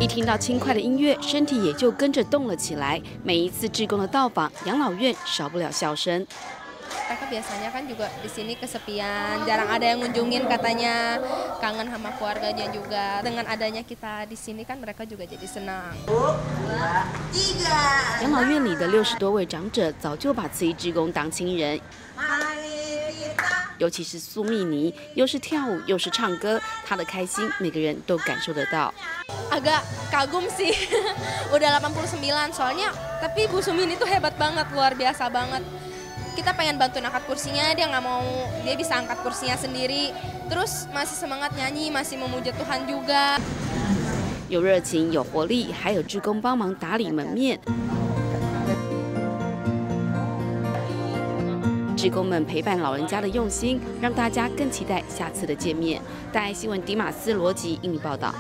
一听到轻快的音乐，身体也就跟着动了起来。每一次志工的到访，养老院少不了笑声。 Mereka biasanya kan juga di sini kesepian, jarang ada yang ngunjungin katanya, kangen sama keluarganya juga. Dengan adanya kita di sini kan mereka juga jadi senang. 养老院里的60多位长者早就把慈济志工当亲人，尤其是苏蜜妮，又是跳舞又是唱歌，她的开心每个人都感受得到。 Agak kagum sih, udah 89 soalnya, tapi Bu Sumin itu hebat banget, luar biasa banget. Kita pengen bantuin angkat kursinya, dia nggak mau, dia bisa angkat kursinya sendiri. Terus masih semangat nyanyi, masih memuja Tuhan juga. 有热情，有活力，还有志工帮忙打理门面。志工们陪伴老人家的用心，让大家更期待下次的见面。大爱新闻迪马斯罗吉印尼报道。